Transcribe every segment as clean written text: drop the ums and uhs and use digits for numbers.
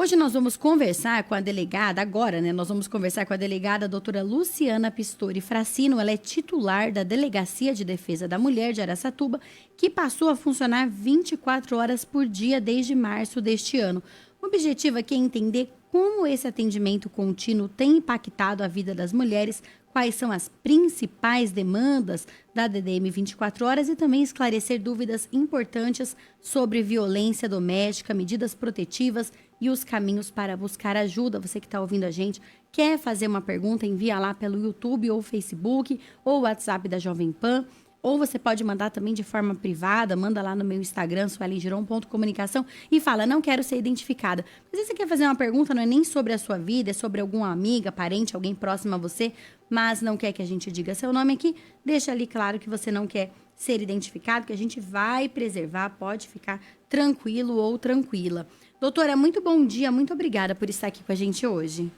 Hoje nós vamos conversar com a delegada, agora, né? Nós vamos conversar com a delegada doutora Luciana Pistori Fracino. Ela é titular da Delegacia de Defesa da Mulher de Araçatuba, que passou a funcionar 24 horas por dia desde março deste ano. O objetivo aqui é entender como esse atendimento contínuo tem impactado a vida das mulheres, quais são as principais demandas da DDM 24 horas e também esclarecer dúvidas importantes sobre violência doméstica, medidas protetivas e os caminhos para buscar ajuda. Você que está ouvindo a gente, quer fazer uma pergunta, envia lá pelo YouTube ou Facebook ou WhatsApp da Jovem Pan. Ou você pode mandar também de forma privada, manda lá no meu Instagram, suelengiron.comunicação, e fala, não quero ser identificada. Às vezes você quer fazer uma pergunta, não é nem sobre a sua vida, é sobre alguma amiga, parente, alguém próximo a você, mas não quer que a gente diga seu nome aqui, deixa ali claro que você não quer ser identificado, que a gente vai preservar, pode ficar tranquilo ou tranquila. Doutora, muito bom dia, muito obrigada por estar aqui com a gente hoje.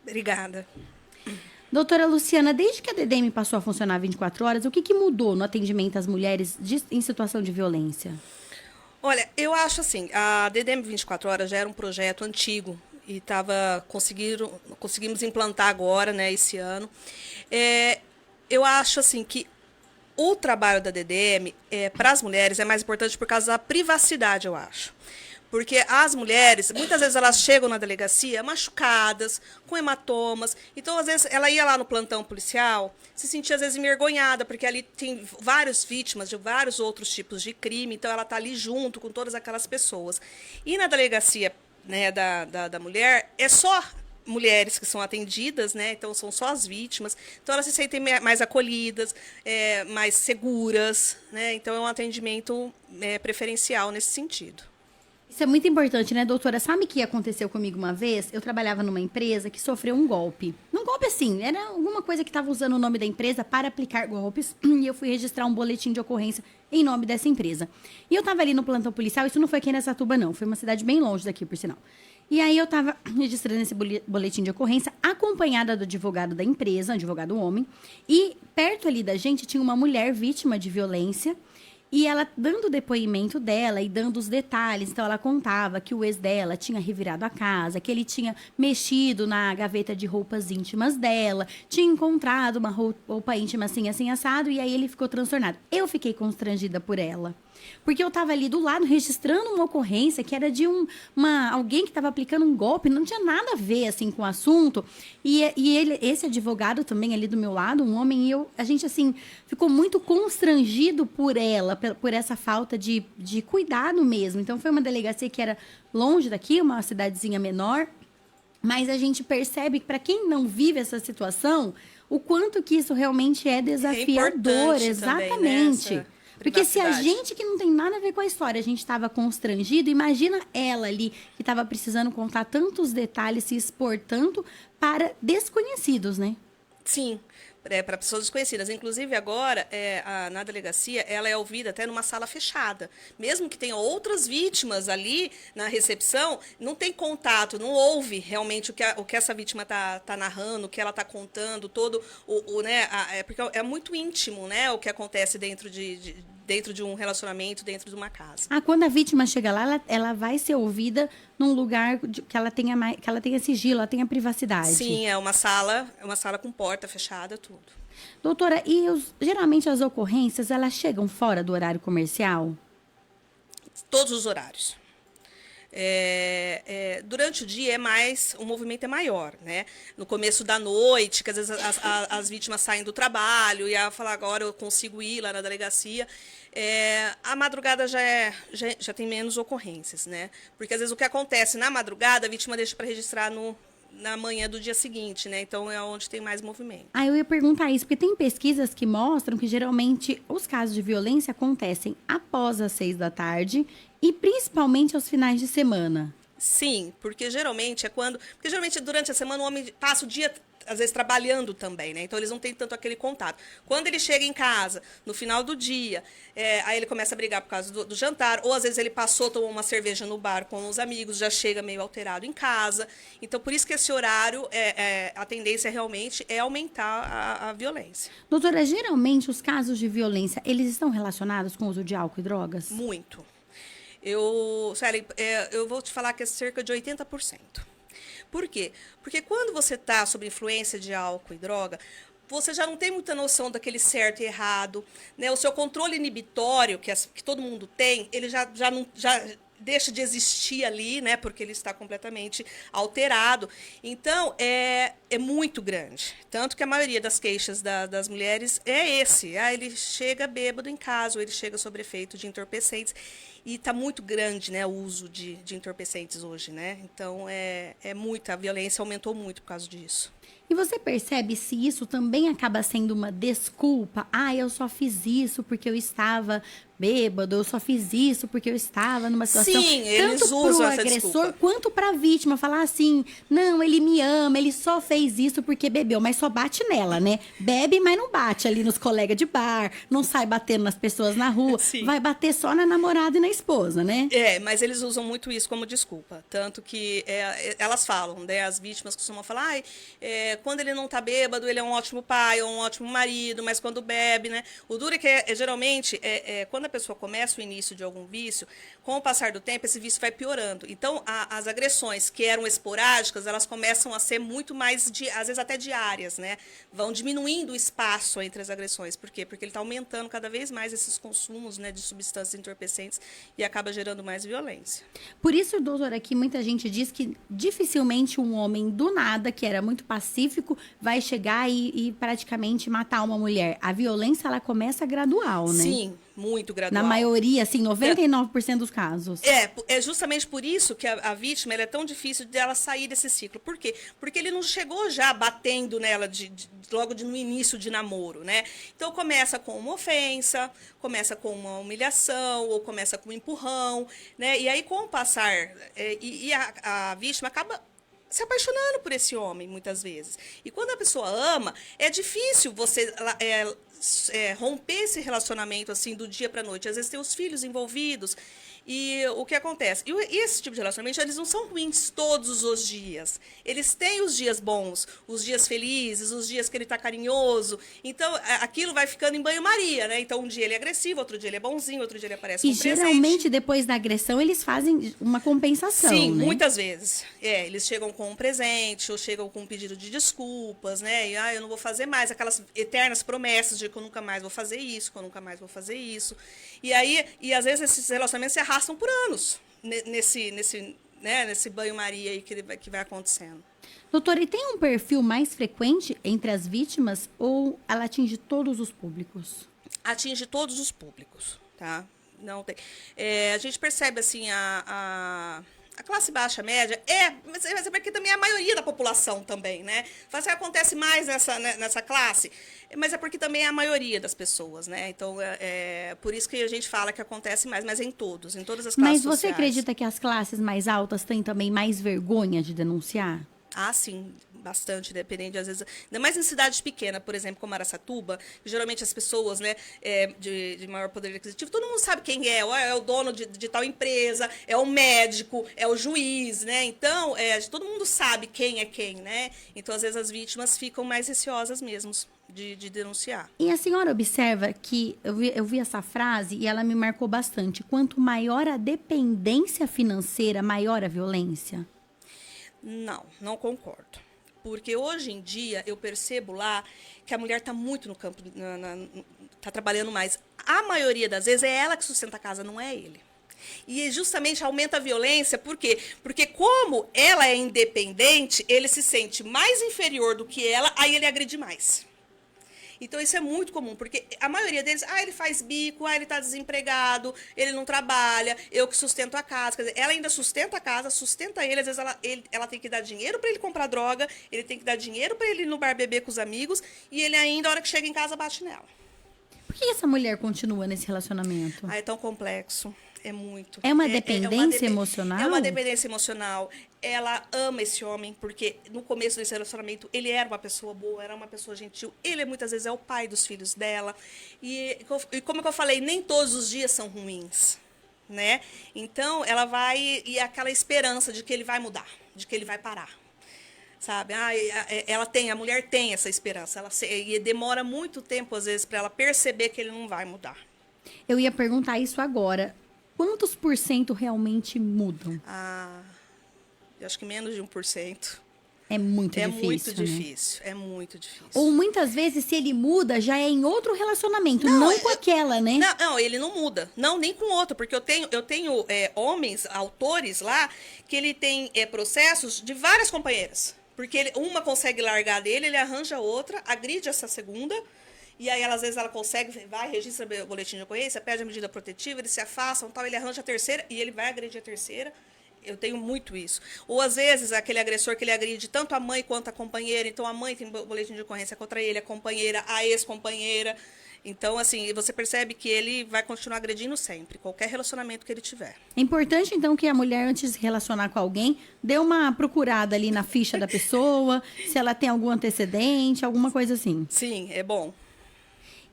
Obrigada. Doutora Luciana, desde que a DDM passou a funcionar 24 horas, o que mudou no atendimento às mulheres em situação de violência? Olha, eu acho assim, a DDM 24 horas já era um projeto antigo e conseguimos implantar agora, né, esse ano. Eu acho assim que o trabalho da DDM para as mulheres é mais importante por causa da privacidade, eu acho. Porque as mulheres, muitas vezes elas chegam na delegacia machucadas, com hematomas. Então, às vezes, ela ia lá no plantão policial, se sentia, às vezes, envergonhada, porque ali tem várias vítimas de vários outros tipos de crime. Então, ela está ali junto com todas aquelas pessoas. E na delegacia, né, da mulher, é só mulheres que são atendidas, né? Então, são só as vítimas. Então, elas se sentem mais acolhidas, mais seguras, né? Então, é um atendimento preferencial nesse sentido. Isso é muito importante, né, doutora? Sabe o que aconteceu comigo uma vez? Eu trabalhava numa empresa que sofreu um golpe. Um golpe assim, era alguma coisa que estava usando o nome da empresa para aplicar golpes. E eu fui registrar um boletim de ocorrência em nome dessa empresa. E eu estava ali no plantão policial, isso não foi aqui em Araçatuba, não. Foi uma cidade bem longe daqui, por sinal. E aí eu estava registrando esse boletim de ocorrência, acompanhada do advogado da empresa, um advogado homem. E perto ali da gente tinha uma mulher vítima de violência. E ela dando o depoimento dela e dando os detalhes. Então, ela contava que o ex dela tinha revirado a casa, que ele tinha mexido na gaveta de roupas íntimas dela, tinha encontrado uma roupa íntima assim, assim, assado, e aí ele ficou transtornado. Eu fiquei constrangida por ela. Porque eu estava ali do lado registrando uma ocorrência que era de alguém que estava aplicando um golpe, não tinha nada a ver assim com o assunto. E esse advogado também ali do meu lado, um homem, a gente assim ficou muito constrangido por ela, por essa falta de cuidado mesmo. Então foi uma delegacia que era longe daqui, uma cidadezinha menor, mas a gente percebe que para quem não vive essa situação, o quanto que isso realmente é desafiador, exatamente. Também, né? Porque se a gente que não tem nada a ver com a história, a gente estava constrangido, imagina ela ali que estava precisando contar tantos detalhes, se expor tanto para desconhecidos, né? Sim, para pessoas desconhecidas. Inclusive, agora, na delegacia, ela é ouvida até numa sala fechada. Mesmo que tenha outras vítimas ali na recepção, não tem contato, não ouve realmente o que essa vítima tá narrando, o que ela está contando, todo né, porque é muito íntimo, né, o que acontece dentro de um relacionamento, dentro de uma casa. Quando a vítima chega lá, ela vai ser ouvida num lugar que ela tenha sigilo, ela tenha privacidade. Sim, é uma sala com porta fechada, tudo. Doutora, e geralmente as ocorrências, elas chegam fora do horário comercial? Todos os horários. Durante o dia o movimento é maior, né? No começo da noite, que às vezes as vítimas saem do trabalho e ela fala, agora eu consigo ir lá na delegacia. A madrugada já tem menos ocorrências, né? Porque às vezes o que acontece na madrugada, a vítima deixa para registrar na manhã do dia seguinte, né? Então é onde tem mais movimento. Eu ia perguntar isso, porque tem pesquisas que mostram que geralmente os casos de violência acontecem após as 6 da tarde e principalmente aos finais de semana. Sim, porque geralmente durante a semana o homem passa o dia às vezes trabalhando também, né? Então eles não têm tanto aquele contato. Quando ele chega em casa, no final do dia, aí ele começa a brigar por causa do jantar, ou às vezes ele tomou uma cerveja no bar com os amigos, já chega meio alterado em casa. Então, por isso que esse horário, a tendência realmente é aumentar a violência. Doutora, geralmente os casos de violência, eles estão relacionados com o uso de álcool e drogas? Muito. Suelen, eu vou te falar que é cerca de 80%. Por quê? Porque quando você está sob influência de álcool e droga, você já não tem muita noção daquele certo e errado, né? O seu controle inibitório, que todo mundo tem, ele já deixa de existir ali, né? Porque ele está completamente alterado. Então, é muito grande. Tanto que a maioria das queixas das mulheres é esse. Ele chega bêbado em casa, ou ele chega sob efeito de entorpecentes. E está muito grande, né, o uso de entorpecentes hoje, né? Então, a violência aumentou muito por causa disso. E você percebe se isso também acaba sendo uma desculpa? Ah, eu só fiz isso porque eu estava bêbado, eu só fiz isso porque eu estava numa situação... Sim, eles tanto usam pro essa agressor desculpa. quanto pra vítima. Falar assim, não, ele me ama, ele só fez isso porque bebeu, mas só bate nela, né? Bebe, mas não bate ali nos colegas de bar, não sai batendo nas pessoas na rua, Sim. vai bater só na namorada e na esposa, né? Mas eles usam muito isso como desculpa. Tanto que elas falam, né? As vítimas costumam falar, quando ele não tá bêbado, ele é um ótimo pai, ou um ótimo marido, mas quando bebe, né? O duro é que, geralmente, quando a pessoa começa o início de algum vício, com o passar do tempo, esse vício vai piorando. Então, as agressões que eram esporádicas, elas começam a ser muito mais, às vezes até diárias, né? Vão diminuindo o espaço entre as agressões. Por quê? Porque ele está aumentando cada vez mais esses consumos, né, de substâncias entorpecentes e acaba gerando mais violência. Por isso, doutora, aqui muita gente diz que dificilmente um homem do nada, que era muito pacífico, vai chegar e praticamente matar uma mulher. A violência, ela começa gradual, né? Sim, muito gradual. Na maioria, assim, 99% dos casos. É justamente por isso que a vítima ela é tão difícil dela sair desse ciclo. Por quê? Porque ele não chegou já batendo nela logo no início de namoro, né? Então começa com uma ofensa, começa com uma humilhação, ou começa com um empurrão, né? E aí, com o passar, a vítima acaba se apaixonando por esse homem, muitas vezes. E quando a pessoa ama, é difícil você romper esse relacionamento assim do dia para a noite. Às vezes tem os filhos envolvidos. E o que acontece? E esse tipo de relacionamento, eles não são ruins todos os dias. Eles têm os dias bons, os dias felizes, os dias que ele está carinhoso. Então, aquilo vai ficando em banho-maria, né? Então, um dia ele é agressivo, outro dia ele é bonzinho, outro dia ele aparece com presente. E geralmente, depois da agressão, eles fazem uma compensação, Sim, né? muitas vezes. Eles chegam com um presente, ou chegam com um pedido de desculpas, né? E, eu não vou fazer mais. Aquelas eternas promessas de que eu nunca mais vou fazer isso, que eu nunca mais vou fazer isso. E às vezes, esses relacionamentos se arrastam por anos nesse banho-maria aí que vai acontecendo. Doutora, e tem um perfil mais frequente entre as vítimas ou ela atinge todos os públicos? Atinge todos os públicos, tá? Não tem. A gente percebe, assim, a classe baixa, média, mas é porque também é a maioria da população também, né? Fala assim, acontece mais nessa classe, mas é porque também é a maioria das pessoas, né? Então, por isso que a gente fala que acontece mais, mas em todas as classes Mas você sociais. acredita que as classes mais altas têm também mais vergonha de denunciar? Ah, sim, bastante, dependendo, às vezes, ainda mais em cidades pequenas, por exemplo, como Araçatuba, geralmente as pessoas, né, de maior poder aquisitivo, todo mundo sabe quem é o dono de tal empresa, é o médico, é o juiz, né, então, todo mundo sabe quem é quem, né, então, às vezes, as vítimas ficam mais receosas mesmo de denunciar. E a senhora observa que, eu vi essa frase e ela me marcou bastante, quanto maior a dependência financeira, maior a violência? Não concordo. Porque hoje em dia eu percebo lá que a mulher está muito no campo, está trabalhando mais. A maioria das vezes é ela que sustenta a casa, não é ele. E justamente aumenta a violência, por quê? Porque como ela é independente, ele se sente mais inferior do que ela, aí ele agride mais. Então, isso é muito comum, porque a maioria deles, ele faz bico, ele está desempregado, ele não trabalha, eu que sustento a casa. Quer dizer, ela ainda sustenta a casa, sustenta ele, às vezes ela tem que dar dinheiro para ele comprar droga, ele tem que dar dinheiro para ele ir no bar beber com os amigos, e ele ainda, a hora que chega em casa, bate nela. Por que essa mulher continua nesse relacionamento? É tão complexo. É muito. É uma dependência emocional? É uma dependência emocional. Ela ama esse homem, porque no começo desse relacionamento ele era uma pessoa boa, era uma pessoa gentil. Ele muitas vezes é o pai dos filhos dela. E como eu falei, nem todos os dias são ruins, né? Então ela vai, e aquela esperança de que ele vai mudar, de que ele vai parar. Sabe? A mulher tem essa esperança. E demora muito tempo, às vezes, para ela perceber que ele não vai mudar. Eu ia perguntar isso agora. quantos por cento realmente mudam? Eu acho que menos de 1%. É muito É difícil, muito né? difícil, é muito difícil. Ou muitas vezes, se ele muda, já é em outro relacionamento, não com aquela, né? Não, ele não muda. Não, nem com outro, porque eu tenho homens, autores lá, que ele tem processos de várias companheiras. Porque uma consegue largar dele, ele arranja outra, agride essa segunda, e aí às vezes ela consegue, vai, registra o boletim de ocorrência, pede a medida protetiva, eles se afastam, tal, ele arranja a terceira e ele vai agredir a terceira. Eu tenho muito isso. Ou, às vezes, aquele agressor que ele agride tanto a mãe quanto a companheira. Então, a mãe tem boletim de ocorrência contra ele, a companheira, a ex-companheira. Então, assim, você percebe que ele vai continuar agredindo sempre, qualquer relacionamento que ele tiver. É importante, então, que a mulher, antes de se relacionar com alguém, dê uma procurada ali na ficha da pessoa, se ela tem algum antecedente, alguma coisa assim. Sim, é bom.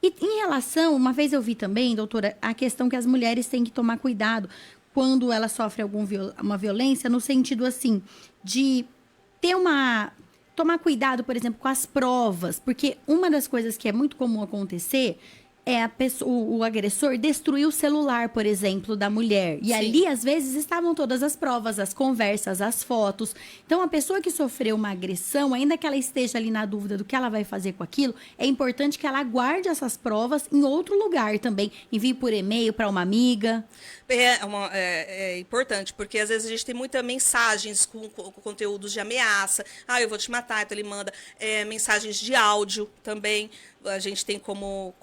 E em relação, uma vez eu vi também, doutora, a questão que as mulheres têm que tomar cuidado quando ela sofre uma violência, no sentido assim, de ter tomar cuidado, por exemplo, com as provas, porque uma das coisas que é muito comum acontecer é o agressor destruir o celular, por exemplo, da mulher. E Sim. Ali, às vezes, estavam todas as provas, as conversas, as fotos. Então, a pessoa que sofreu uma agressão, ainda que ela esteja ali na dúvida do que ela vai fazer com aquilo, é importante que ela guarde essas provas em outro lugar também. Envie por e-mail para uma amiga. É importante, porque às vezes a gente tem muitas mensagens com conteúdos de ameaça. Eu vou te matar, então ele manda mensagens de áudio também. A gente tem como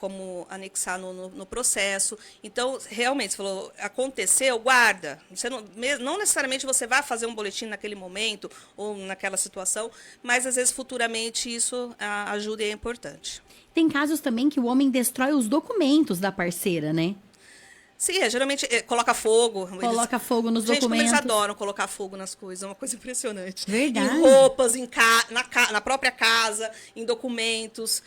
anexar no processo. Então, realmente, você falou, aconteceu, guarda. Você não necessariamente você vai fazer um boletim naquele momento ou naquela situação, mas às vezes futuramente isso ajuda e é importante. Tem casos também que o homem destrói os documentos da parceira, né? Sim, geralmente coloca fogo. Coloca fogo nos documentos. Como eles adoram colocar fogo nas coisas, é uma coisa impressionante. Verdade. Em roupas, na própria casa, em documentos.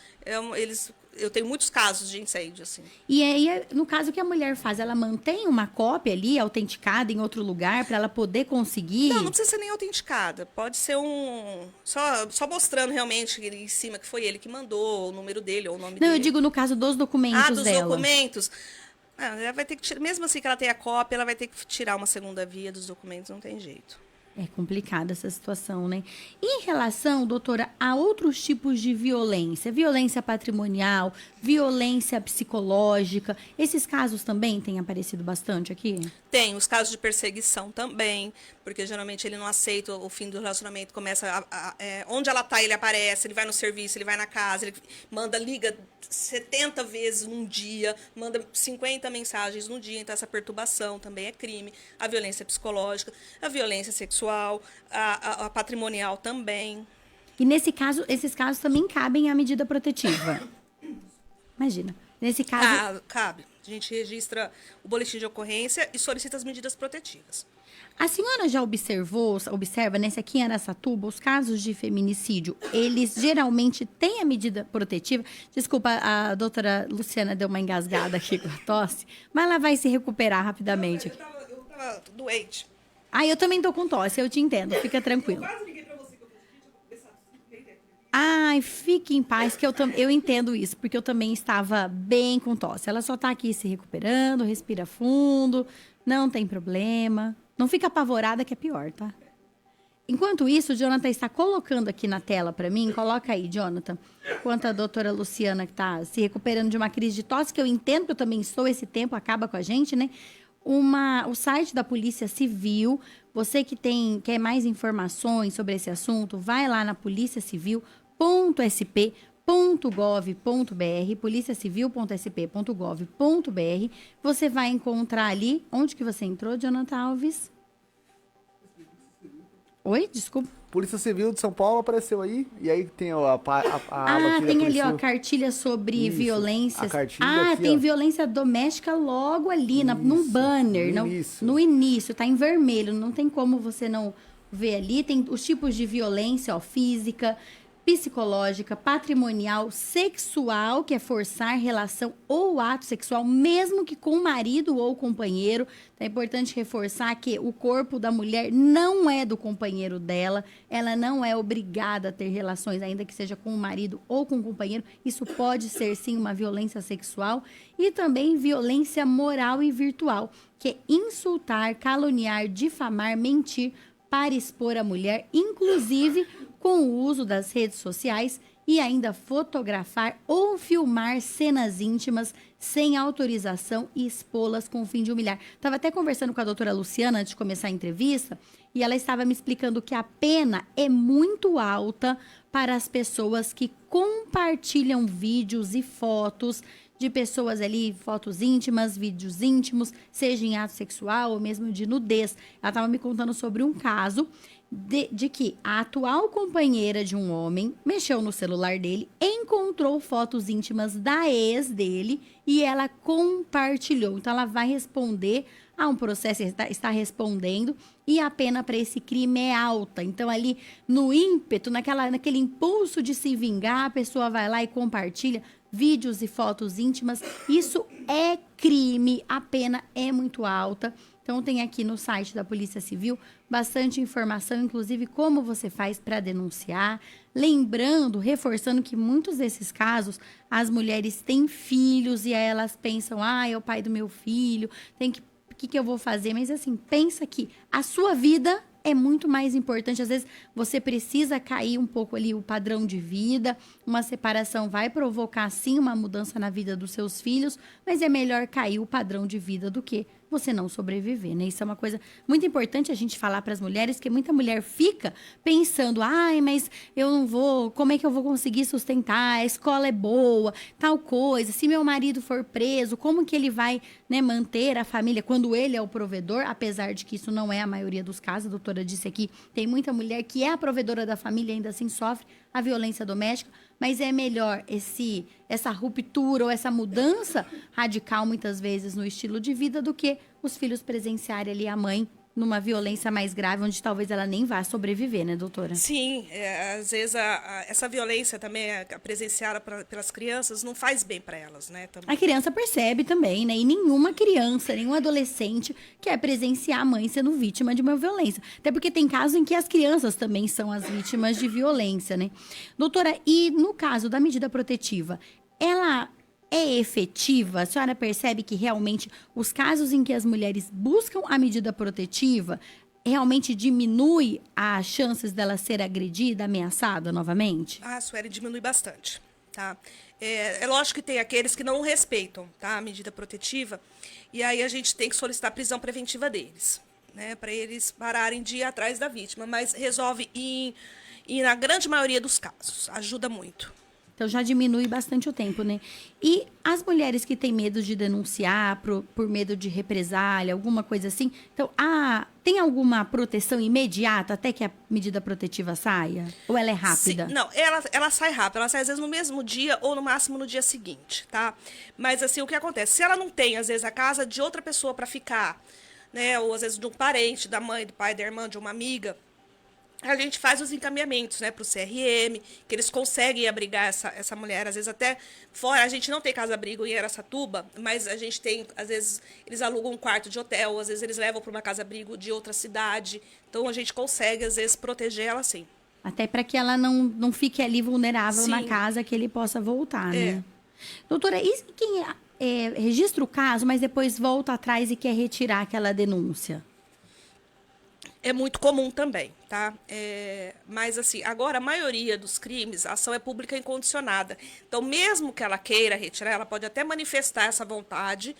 Eu tenho muitos casos de incêndio, assim. E aí, no caso que a mulher faz, ela mantém uma cópia ali, autenticada em outro lugar, para ela poder conseguir? Não precisa ser nem autenticada. Pode ser só mostrando realmente em cima que foi ele que mandou, o número dele ou o nome dele. Não, eu digo no caso dos documentos dos dela. Documentos. Ela vai ter que tirar, mesmo assim que ela tenha cópia, ela vai ter que tirar uma segunda via dos documentos, não tem jeito. É complicada essa situação, né? E em relação, doutora, a outros tipos de violência, violência patrimonial, violência psicológica, esses casos também têm aparecido bastante aqui? Tem, os casos de perseguição também, porque geralmente ele não aceita o fim do relacionamento, começa onde ela está, ele aparece, ele vai no serviço, ele vai na casa, ele liga 70 vezes num dia, manda 50 mensagens num dia, então essa perturbação também é crime, a violência psicológica, a violência sexual, a patrimonial também. E esses casos também cabem à medida protetiva? Imagina, nesse caso... Cabe. A gente registra o boletim de ocorrência e solicita as medidas protetivas. A senhora já observa, nesse aqui em Araçatuba, os casos de feminicídio, eles geralmente têm a medida protetiva? Desculpa, a doutora Luciana deu uma engasgada aqui com a tosse, mas ela vai se recuperar rapidamente. Eu tava doente. Eu também tô com tosse, eu te entendo, fica tranquilo. Eu quase liguei pra você que eu tinha começado. Ai, fique em paz, que eu entendo isso, porque eu também estava bem com tosse. Ela só tá aqui se recuperando, respira fundo, não tem problema. Não fica apavorada, que é pior, tá? Enquanto isso, o Jonathan está colocando aqui na tela para mim. Coloca aí, Jonathan. Enquanto a doutora Luciana, que está se recuperando de uma crise de tosse, que eu entendo que eu também estou, esse tempo acaba com a gente, né? O site da Polícia Civil, você que quer mais informações sobre esse assunto, vai lá na policiacivil.sp.gov.br, policiacivil.sp.gov.br. Você vai encontrar ali, onde que você entrou, Jonathan Alves? Oi, desculpa. Polícia Civil de São Paulo apareceu aí, e aí tem a aba tem ali, ó, cartilha sobre violências. A cartilha aqui, tem violência doméstica logo ali, num banner. No início, tá em vermelho, não tem como você não ver ali. Tem os tipos de violência, ó, física, psicológica, patrimonial, sexual, que é forçar relação ou ato sexual, mesmo que com o marido ou companheiro. Então, é importante reforçar que o corpo da mulher não é do companheiro dela, ela não é obrigada a ter relações, ainda que seja com o marido ou com o companheiro. Isso pode ser, sim, uma violência sexual e também violência moral e virtual, que é insultar, caluniar, difamar, mentir para expor a mulher, inclusive com o uso das redes sociais, e ainda fotografar ou filmar cenas íntimas sem autorização e expô-las com o fim de humilhar. Estava até conversando com a doutora Luciana antes de começar a entrevista, e ela estava me explicando que a pena é muito alta para as pessoas que compartilham vídeos e fotos de pessoas ali, fotos íntimas, vídeos íntimos, seja em ato sexual ou mesmo de nudez. Ela estava me contando sobre um caso de que a atual companheira de um homem mexeu no celular dele, encontrou fotos íntimas da ex dele e ela compartilhou. Então, ela vai responder a um processo, está respondendo, e a pena para esse crime é alta. Então, ali no ímpeto, naquele impulso de se vingar, a pessoa vai lá e compartilha vídeos e fotos íntimas. Isso é crime, a pena é muito alta. Então, tem aqui no site da Polícia Civil bastante informação, inclusive como você faz para denunciar. Lembrando, reforçando que muitos desses casos, as mulheres têm filhos e aí elas pensam, é o pai do meu filho, o que eu vou fazer? Mas assim, pensa que a sua vida é muito mais importante. Às vezes, você precisa cair um pouco ali o padrão de vida. Uma separação vai provocar, sim, uma mudança na vida dos seus filhos, mas é melhor cair o padrão de vida do que você não sobreviver, né? Isso é uma coisa muito importante a gente falar para as mulheres, que muita mulher fica pensando, mas eu não vou, como é que eu vou conseguir sustentar? A escola é boa, tal coisa. Se meu marido for preso, como que ele vai, né, manter a família quando ele é o provedor? Apesar de que isso não é a maioria dos casos, a doutora disse aqui, tem muita mulher que é a provedora da família e ainda assim sofre a violência doméstica, mas é melhor essa ruptura ou essa mudança radical, muitas vezes, no estilo de vida, do que os filhos presenciarem ali a mãe numa violência mais grave, onde talvez ela nem vá sobreviver, né, doutora? Sim, às vezes essa violência também presenciada pelas crianças não faz bem para elas, né? Também. A criança percebe também, né? E nenhuma criança, nenhum adolescente quer presenciar a mãe sendo vítima de uma violência. Até porque tem casos em que as crianças também são as vítimas de violência, né? Doutora, e no caso da medida protetiva, ela é efetiva? A senhora percebe que realmente os casos em que as mulheres buscam a medida protetiva realmente diminui as chances dela ser agredida, ameaçada novamente? Sueli, diminui bastante, tá? É lógico que tem aqueles que não respeitam, tá, a medida protetiva, e aí a gente tem que solicitar a prisão preventiva deles, né, para eles pararem de ir atrás da vítima, mas resolve na grande maioria dos casos, ajuda muito. Então, já diminui bastante o tempo, né? E as mulheres que têm medo de denunciar por medo de represália, alguma coisa assim. Então, tem alguma proteção imediata até que a medida protetiva saia? Ou ela é rápida? Sim, não, ela sai rápido. Ela sai, às vezes, no mesmo dia ou, no máximo, no dia seguinte, tá? Mas, assim, o que acontece? Se ela não tem, às vezes, a casa de outra pessoa para ficar, né? Ou, às vezes, de um parente, da mãe, do pai, da irmã, de uma amiga, a gente faz os encaminhamentos, né, para o CRM, que eles conseguem abrigar essa mulher, às vezes até fora. A gente não tem casa-abrigo em Araçatuba, mas a gente tem, às vezes, eles alugam um quarto de hotel, às vezes eles levam para uma casa-abrigo de outra cidade. Então, a gente consegue, às vezes, proteger ela sim. Até para que ela não fique ali vulnerável Sim. na casa, que ele possa voltar, né? Doutora, e quem registra o caso, mas depois volta atrás e quer retirar aquela denúncia? É muito comum também, tá? Mas, assim, agora a maioria dos crimes, a ação é pública incondicionada. Então, mesmo que ela queira retirar, ela pode até manifestar essa vontade,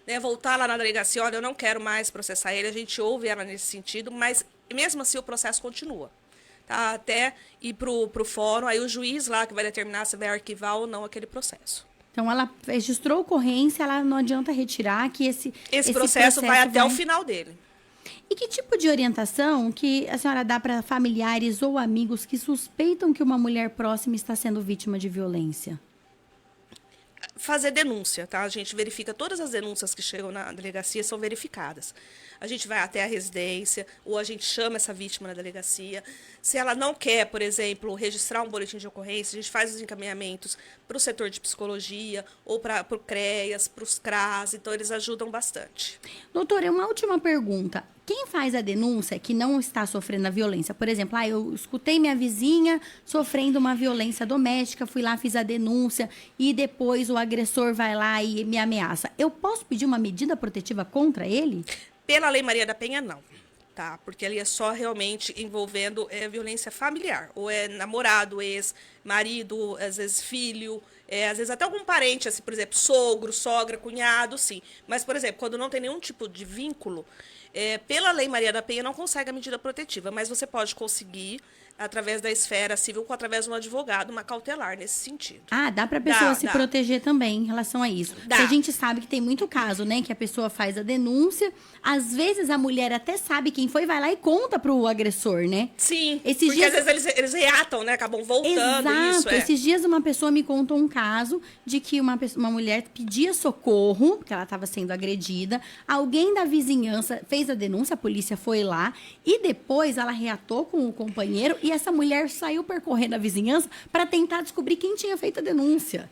né? Voltar lá na delegacia, olha, eu não quero mais processar ele, a gente ouve ela nesse sentido, mas mesmo assim o processo continua, tá? Até ir pro fórum, aí o juiz lá que vai determinar se vai arquivar ou não aquele processo. Então, ela registrou ocorrência, ela não adianta retirar que esse processo vai até o final dele. E que tipo de orientação que a senhora dá para familiares ou amigos que suspeitam que uma mulher próxima está sendo vítima de violência? fazer denúncia, tá? A gente verifica todas as denúncias que chegam na delegacia, são verificadas. A gente vai até a residência, ou a gente chama essa vítima na delegacia. Se ela não quer, por exemplo, registrar um boletim de ocorrência, a gente faz os encaminhamentos para o setor de psicologia, ou para o CREAS, para os CRAS, então eles ajudam bastante. Doutora, uma última pergunta. Quem faz a denúncia que não está sofrendo a violência? Por exemplo, eu escutei minha vizinha sofrendo uma violência doméstica, fui lá, fiz a denúncia e depois o agressor vai lá e me ameaça. Eu posso pedir uma medida protetiva contra ele? Pela Lei Maria da Penha, não. Tá? Porque ali é só realmente envolvendo violência familiar. Ou é namorado, ex, marido, às vezes filho, às vezes até algum parente, assim, por exemplo, sogro, sogra, cunhado, sim. Mas, por exemplo, quando não tem nenhum tipo de vínculo, pela Lei Maria da Penha não consegue a medida protetiva, mas você pode conseguir através da esfera civil, através de um advogado, uma cautelar nesse sentido. Ah, dá pra pessoa se proteger também em relação a isso. Dá. Porque a gente sabe que tem muito caso, né? Que a pessoa faz a denúncia, às vezes a mulher até sabe quem foi, vai lá e conta pro agressor, né? Sim, Esses porque dias... às vezes eles reatam, né? Acabam voltando. Exato. Isso, Esses dias uma pessoa me contou um caso de que uma mulher pedia socorro, porque ela estava sendo agredida. Alguém da vizinhança fez a denúncia, a polícia foi lá. E depois ela reatou com o companheiro e essa mulher saiu percorrendo a vizinhança para tentar descobrir quem tinha feito a denúncia.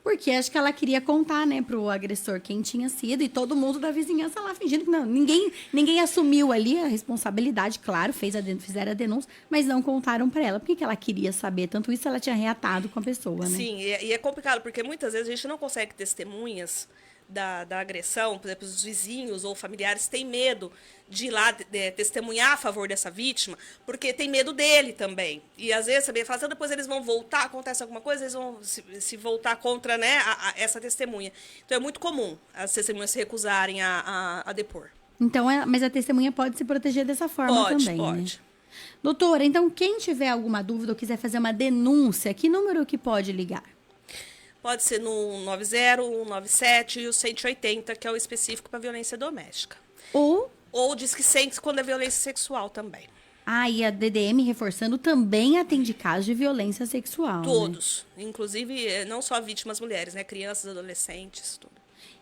Porque acho que ela queria contar, né, pro agressor quem tinha sido. E todo mundo da vizinhança lá fingindo que não. Ninguém assumiu ali a responsabilidade, claro, fizeram a denúncia, mas não contaram para ela. Por que ela queria saber? Tanto isso ela tinha reatado com a pessoa, né? Sim, e é complicado, porque muitas vezes a gente não consegue testemunhas da agressão, por exemplo, os vizinhos ou familiares têm medo de ir lá testemunhar a favor dessa vítima, porque tem medo dele também. E às vezes, sabia, fala, depois eles vão voltar, acontece alguma coisa, eles vão se voltar contra, né, essa testemunha. Então é muito comum as testemunhas se recusarem a depor. Então, mas a testemunha pode se proteger dessa forma também, pode. Né? Doutora, então quem tiver alguma dúvida ou quiser fazer uma denúncia, que número que pode ligar? Pode ser no 90, 197 e o 180, que é o específico para violência doméstica. Ou diz que sente quando é violência sexual também. Ah, e a DDM, reforçando, também atende casos de violência sexual. Todos. Né? Inclusive, não só vítimas mulheres, né? Crianças, adolescentes, tudo.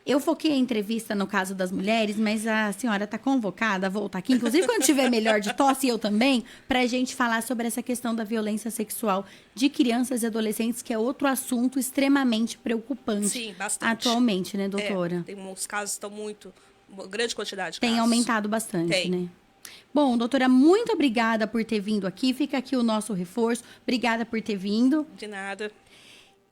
Eu foquei a entrevista no caso das mulheres, mas a senhora está convocada a voltar aqui, inclusive quando tiver melhor de tosse, eu também, para a gente falar sobre essa questão da violência sexual de crianças e adolescentes, que é outro assunto extremamente preocupante. Sim, bastante. Atualmente, né, doutora? Os casos estão muito... grande quantidade de Tem casos. aumentado bastante, Tem. né? Bom, doutora, muito obrigada por ter vindo aqui. Fica aqui o nosso reforço. Obrigada por ter vindo. De nada.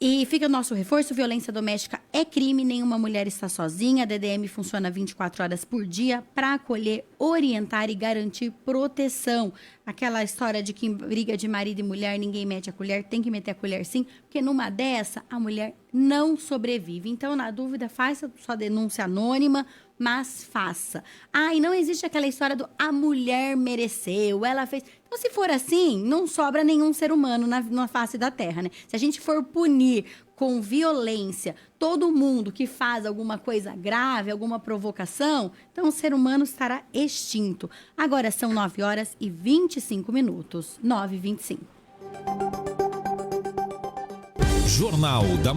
E fica o nosso reforço, violência doméstica é crime, nenhuma mulher está sozinha. A DDM funciona 24 horas por dia para acolher, orientar e garantir proteção. Aquela história de que em briga de marido e mulher ninguém mete a colher, tem que meter a colher sim, porque numa dessa a mulher não sobrevive. Então, na dúvida, faça sua denúncia anônima, mas faça. Ah, e não existe aquela história do a mulher mereceu, ela fez... Então, se for assim, não sobra nenhum ser humano na face da Terra, né? Se a gente for punir com violência todo mundo que faz alguma coisa grave, alguma provocação, então o ser humano estará extinto. Agora são 9h25. 9h25. Jornal da